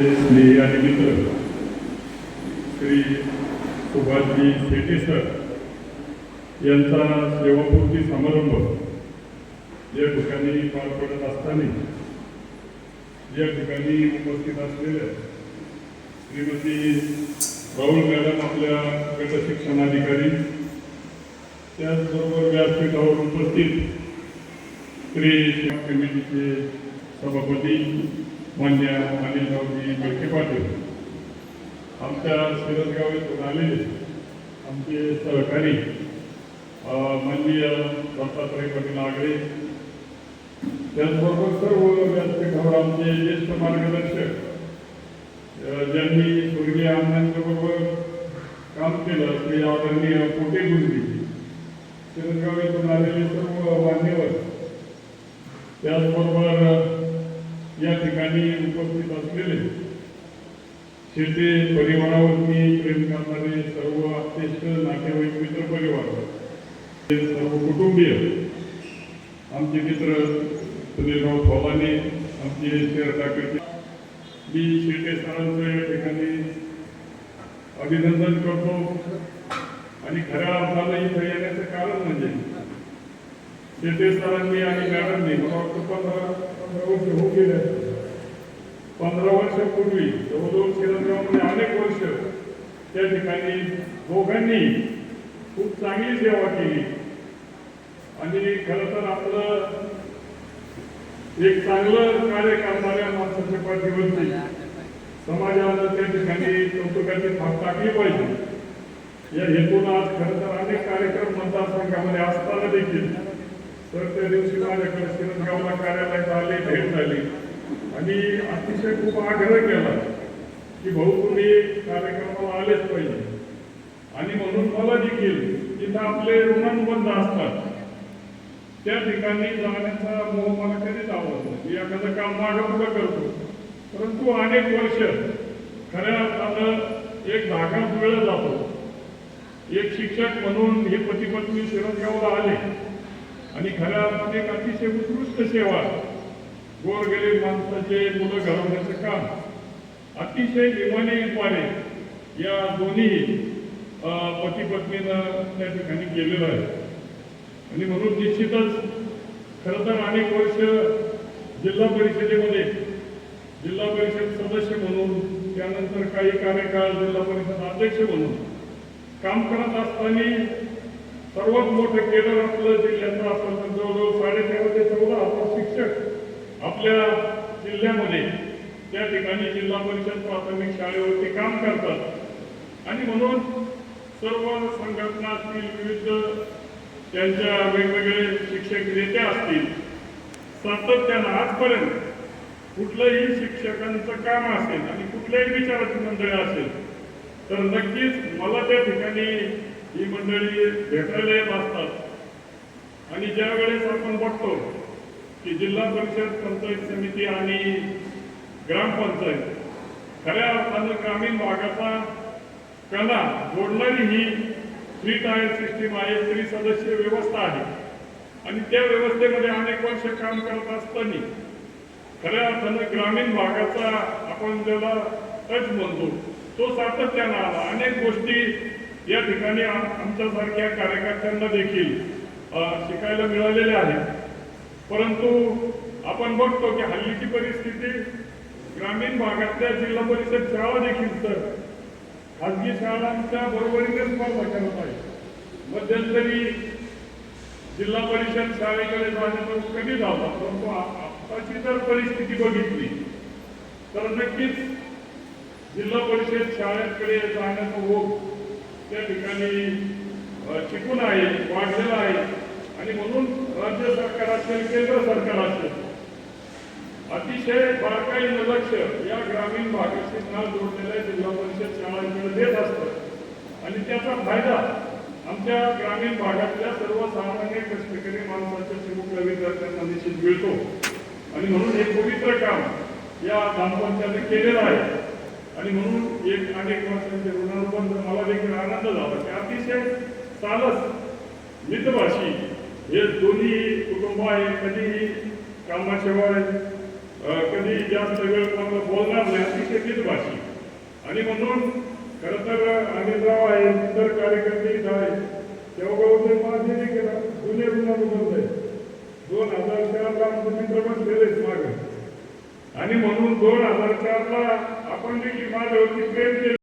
स्नेही आणि मित्र श्री सुभाषजी शेट्टी सर यांचा सेवापूर्ती समारंभ या ठिकाणी पार पडत असताना या ठिकाणी उपस्थित असलेल्या श्रीमती राहुल मॅडम आपल्या गट शिक्षणाधिकारी, त्याचबरोबर व्यासपीठावर उपस्थित श्री कमिटीचे सभापती मान्य अनिलरावजी बेळके पाटील, आमच्या शिरसगाव येथून आलेले आमचे सहकारी माननीय दत्तात्रय पाटील आगळे, त्याचबरोबर सर्व व्यासपीठावर आमचे ज्येष्ठ मार्गदर्शक ज्यांनी स्वर्गीय अण्णांच्या बरोबर काम केलं श्री आदरणीय पोटे गुरुजी, शिरसगाव येथून आलेले सर्व मान्यवर, त्याचबरोबर या ठिकाणी उपस्थित असलेले शेती परिवारावरती प्रेम करणारे सर्व आत्तेष्ट नातेवाईक, मित्र परिवार, सर्व कुटुंबीय, आमचे मित्र सुनीलराव फवाने, आमचे शेअर टाकायचे, मी शेटे सरांचं या ठिकाणी अभिनंदन करतो. आणि खऱ्या अर्थानं इथं येण्याचं कारण म्हणजे शेटे सरांनी आणि मॅडमनी मला वाटतं 15 वर्ष होऊ गेले. 15 वर्षापूर्वी जवळजवळ शिरसगावमध्ये अनेक वर्ष त्या ठिकाणी दोघांनी खूप चांगली सेवा केली. आणि खरं तर आपलं एक चांगलं कार्य करणाऱ्या माणसाच्या पाठीवरती समाजानं त्या ठिकाणी कौतुकाची थाप टाकली पाहिजे. या हेतून आज खरं तर अनेक कार्यक्रम मतदारसंघामध्ये असताना देखील तर त्या दिवशी माझ्याकडे शिरसगावला कार्यालयात आले, भेट झाली आणि अतिशय खूप आग्रह केला की भाऊ तुम्ही कार्यक्रमाला आलेच पाहिजे. आणि म्हणून मला देखील जिथं आपले ऋणानुबंध असतात त्या ठिकाणी जाण्याचा मोह मला कधीच आवडतो. मी एखादं काम मागं पुढं करतो, परंतु अनेक वर्ष खऱ्या अर्थानं एक धागा जुळला जातो. एक शिक्षक म्हणून हे पती पत्नी शिरसगावला आले आणि खऱ्या अर्थाने एक अतिशय उत्कृष्ट सेवा, गोरगरीब माणसाचे मुलं घडवण्याचं काम अतिशय इमाने या दोन्ही पती पत्नीनं त्या ठिकाणी केलेलं आहे. आणि म्हणून निश्चितच खरं तर अनेक वर्ष जिल्हा परिषदेमध्ये जिल्हा परिषद सदस्य म्हणून, त्यानंतर काही कार्यकाळ जिल्हा परिषद अध्यक्ष म्हणून काम करत असताना सर्वात मोठं केडर आपलं जिल्ह्याचं असेल तर जवळजवळ 13.5 ते 14,000 शिक्षक आपल्या जिल्ह्यामध्ये त्या ठिकाणी जिल्हा परिषद प्राथमिक शाळेवरती काम करतात. आणि म्हणून सर्व संघटना असतील, विविध त्यांच्या वेगवेगळे शिक्षक नेते असतील, सातत्यानं आजपर्यंत कुठलंही शिक्षकांचं काम असेल आणि कुठल्याही विचाराची मंडळी असेल तर नक्कीच मला त्या ठिकाणी ही मंडळी भेटायला येत असतात. आणि ज्या वेळेस आपण बघतो की जिल्हा परिषद, पंचायत समिती आणि ग्रामपंचायत खऱ्या अर्थानं ग्रामीण भागाचा कणा जोडणारी ही 3 टायर सिस्टीम आहे, त्रिसदस्यीय व्यवस्था आहे. आणि त्या व्यवस्थेमध्ये अनेक वर्ष काम करत असताना खऱ्या अर्थानं ग्रामीण भागाचा आपण ज्याला टच म्हणतो तो सातत्यानं आला. अनेक गोष्टी या ठिकाणी आमच्यासारख्या कार्यकर्त्यांना देखील शिकायला मिळालेल्या आहेत. परंतु आपण बघतो की हल्लीची परिस्थिती ग्रामीण भागातल्या जिल्हा परिषद शाळा देखील तर खाजगी शाळांच्या बरोबरीने स्पर्धा करत आहे. मध्यंतरी जिल्हा परिषद शाळेकडे जाण्याचा कधी झाला, परंतु आताची जर परिस्थिती बघितली तर नक्कीच जिल्हा परिषद शाळेकडे जाण्याचा ओघ त्या ठिकाणी शिकून आहे, वाढलेला आहे. आणि म्हणून राज्य सरकार असेल, केंद्र सरकार असेल, अतिशय बारकाईनं लक्ष या ग्रामीण भागाशी न जोडलेल्या जिल्हा परिषद शाळांकडे देत असतात. आणि त्याचा फायदा आमच्या ग्रामीण भागातल्या सर्वसामान्य कष्टकरी माणसाच्या शिमुख विद्यार्थ्यांना निश्चित मिळतो. आणि म्हणून हे पवित्र काम या ग्रामपंचायतीने केलेलं आहे. आणि म्हणून एक अनेक वर्षांचे ऋणानुबंध मला देखील आनंद झाला की अतिशय सालस मितभाषी हे दोन्ही कुटुंब आहे. कधीही कामाशिवाय कधी जास्त वेळ कोणाला बोलणार नाही, अतिशय मितभाषी. आणि म्हणून खरं तर अनिलराव आहे, इतर कार्यकर्ते इथं आहेत, तेव्हा माझे नाही केला जुने गुन्हा आहे. 2004ला आमचे मित्र बसलेले मागे, आणि म्हणून 2004ला आपण देखील माझ्यावरती प्रेम केलं.